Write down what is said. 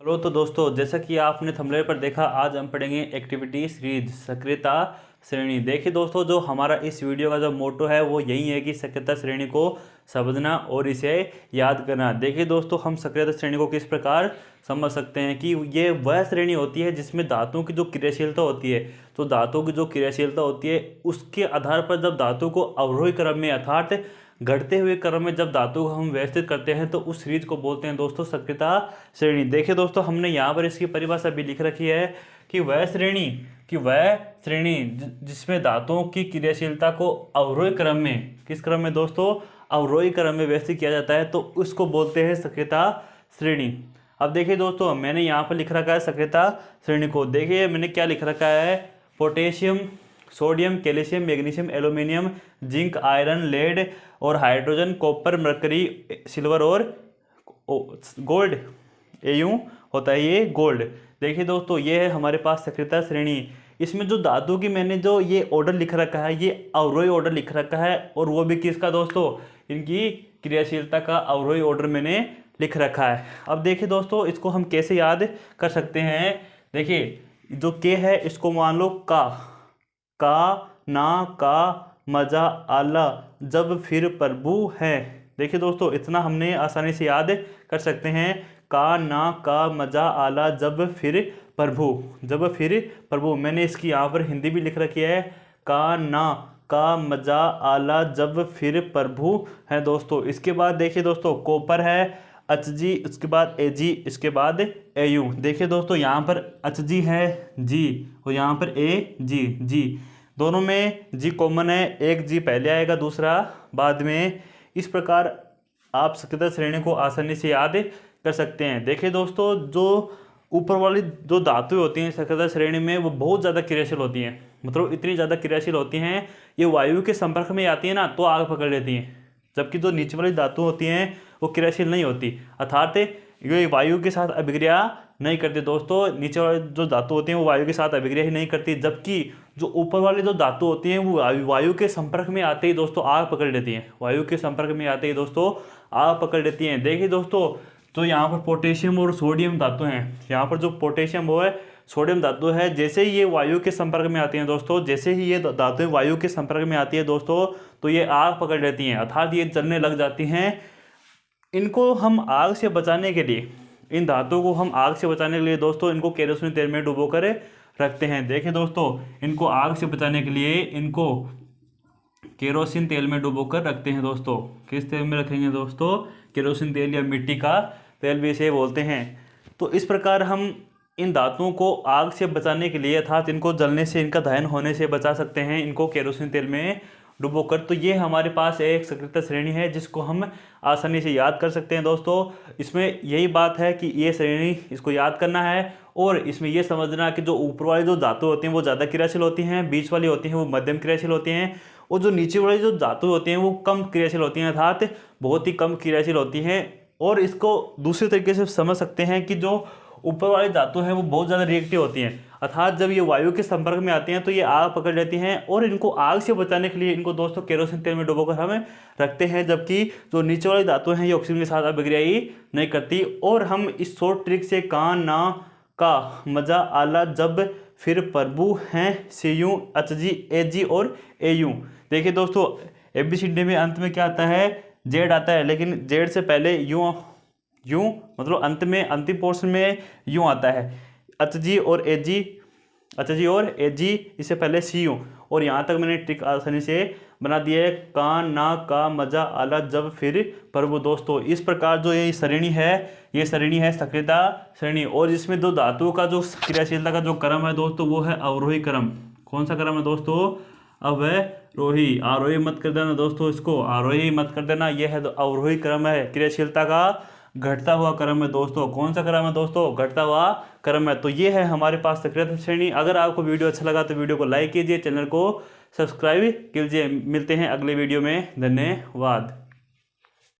Hello तो दोस्तों, जैसा कि आपने थंबनेल पर देखा, आज हम पढ़ेंगे एक्टिविटी सीरीज सक्रियता श्रेणी। देखिए दोस्तों, जो हमारा इस वीडियो का जो मोटो है वो यही है कि सक्रियता श्रेणी को समझना और इसे याद करना। देखिए दोस्तों, हम सक्रियता श्रेणी को किस प्रकार समझ सकते हैं कि ये वह श्रेणी होती है जिसमें धातुओं की जो क्रियाशीलता होती है, तो धातुओं की जो क्रियाशीलता होती है उसके आधार पर जब धातु को अवरोही क्रम में अर्थात घटते हुए क्रम में जब धातु को हम व्यवस्थित करते हैं तो उस सीरीज को बोलते हैं दोस्तों सक्रियता श्रेणी। देखिए दोस्तों, हमने यहाँ पर इसकी परिभाषा भी लिख रखी है कि वह श्रेणी जिसमें धातुओं की क्रियाशीलता को अवरोही क्रम में, किस क्रम में दोस्तों, अवरोही क्रम में व्यवस्थित किया जाता है, तो उसको बोलते हैं सक्रियता श्रेणी। अब देखिए दोस्तों, मैंने यहाँ पर लिख रखा है सक्रियता श्रेणी को। देखिए मैंने क्या लिख रखा है, potassium, sodium, calcium, magnesium, aluminium, zinc, iron, lead और हाइड्रोजन, कॉपर, मरकरी, सिल्वर और गोल्ड। ये यूँ होता है ये गोल्ड। देखिए दोस्तों, ये है हमारे पास सक्रियता श्रेणी। इसमें जो धातु की मैंने जो ये ऑर्डर लिख रखा है, ये अवरोही ऑर्डर लिख रखा है, और वो भी किसका दोस्तों, इनकी क्रियाशीलता का अवरोही ऑर्डर मैंने लिख रखा है। अब देखिए दोस्तों, इसको हम कैसे याद कर सकते हैं। देखिए जो के है इसको मान लो का, ना, का, मजा, आला, जब, फिर, प्रभु है। देखिए दोस्तों, इतना हमने आसानी से याद कर सकते हैं। का, ना, का, मजा, आला, जब, फिर, प्रभु। जब, फिर, प्रभु। मैंने इसकी यहाँ पर हिंदी भी लिख रखी है, का, ना, का, मजा, आला, जब, फिर, प्रभु है दोस्तों। इसके बाद देखिए दोस्तों, कॉपर है, अचजी, उसके बाद एजी, इसके बाद एयू। देखिए दोस्तों, यहाँ पर अचजी है जी, और यहाँ पर ए जी दोनों में जी कॉमन है, एक जी पहले आएगा दूसरा बाद में। इस प्रकार आप सक्रियता श्रेणी को आसानी से याद कर सकते हैं। देखिए दोस्तों, जो ऊपर वाली जो धातुएं होती हैं सक्रियता श्रेणी में, वो बहुत ज़्यादा क्रियाशील होती हैं। मतलब इतनी ज़्यादा क्रियाशील होती हैं, ये वायु के संपर्क में आती है ना तो आग पकड़ लेती हैं, जबकि जो नीचे वाली धातु होती हैं वो क्रियाशील नहीं होती, अर्थात ये वायु के साथ अभिक्रिया नहीं करती दोस्तों। नीचे वाली जो धातु होती हैं वो वायु के साथ अभिक्रिया ही नहीं करती, जबकि जो ऊपर वाली जो धातु होती हैं वो वायु के संपर्क में आते ही दोस्तों आग पकड़ लेती हैं। वायु के संपर्क में आते ही दोस्तों आग पकड़ लेती हैं। देखिए दोस्तों, तो यहाँ पर पोटेशियम और सोडियम धातु हैं। यहाँ पर जो पोटेशियम वो है, सोडियम धातु है, जैसे ही ये वायु के संपर्क में आती हैं दोस्तों, जैसे ही ये धातुएं वायु के संपर्क में आती है दोस्तों, तो ये आग पकड़ लेती हैं, अर्थात ये जलने लग जाती हैं। इनको हम आग से बचाने के लिए, इन धातुओं को हम आग से बचाने के लिए दोस्तों इनको केरोसिन तेल में डुबो कर रखते हैं। देखिए दोस्तों, इनको आग से बचाने के लिए इनको केरोसिन तेल में डुबो कर रखते हैं दोस्तों। किस तेल में रखेंगे दोस्तों, केरोसिन तेल या मिट्टी का तेल भी इसे बोलते हैं। तो इस प्रकार हम इन धातुओं को आग से बचाने के लिए, अर्थात इनको जलने से, इनका दहन होने से बचा सकते हैं इनको केरोसिन तेल में डुबोकर। तो ये हमारे पास एक सक्रियता श्रेणी है जिसको हम आसानी से याद कर सकते हैं दोस्तों। इसमें यही बात है कि ये श्रेणी, इसको याद करना है, और इसमें ये समझना कि जो ऊपर वाली जो धातु होती हैं वो ज़्यादा क्रियाशील होती हैं, बीच वाली होती हैं वो मध्यम क्रियाशील होती हैं, और जो नीचे वाली जो धातु होती हैं वो कम क्रियाशील होती हैं, अर्थात बहुत ही कम क्रियाशील होती हैं। और इसको दूसरे तरीके से समझ सकते हैं कि जो ऊपर वाली धातु हैं वो बहुत ज़्यादा रिएक्टिव होती हैं, अर्थात जब ये वायु के संपर्क में आती हैं तो ये आग पकड़ लेती हैं, और इनको आग से बचाने के लिए इनको दोस्तों केरोसिन तेल में डुबोकर हमें रखते हैं, जबकि जो नीचे वाली धातु हैं ये ऑक्सीजन के साथ अभिक्रिया ही नहीं करती। और हम इस शॉर्ट ट्रिक से का, ना, का, मजा, आला, जब, फिर, प्रभु हैं, सीयू, अचजी, एजी और एयू। देखिए दोस्तों, एबीसीडी में अंत में क्या आता है, जेड आता है, लेकिन जेड से पहले यूं मतलब अंत में, अंतिम पोर्शन में यूं आता है, अचजी और एजी, इससे पहले सीयू। और यहाँ तक मैंने ट्रिक आसानी से बना दिया है, का, ना, का, मजा, आला, जब, फिर, प्रभु दोस्तों। इस प्रकार जो ये श्रेणी है सक्रियता श्रेणी, और इसमें दो धातुओं का जो क्रियाशीलता का जो क्रम है दोस्तों वो है अवरोही क्रम। कौन सा क्रम है दोस्तों, अवरोही। आरोही मत कर देना दोस्तों, इसको आरोही मत कर देना, यह है अवरोही क्रम है। क्रियाशीलता का घटता हुआ क्रम है दोस्तों। कौन सा क्रम है दोस्तों, घटता हुआ क्रम है। तो ये है हमारे पास सक्रियता श्रेणी। अगर आपको वीडियो अच्छा लगा तो वीडियो को लाइक कीजिए, चैनल को सब्सक्राइब कीजिए। मिलते हैं अगले वीडियो में, धन्यवाद।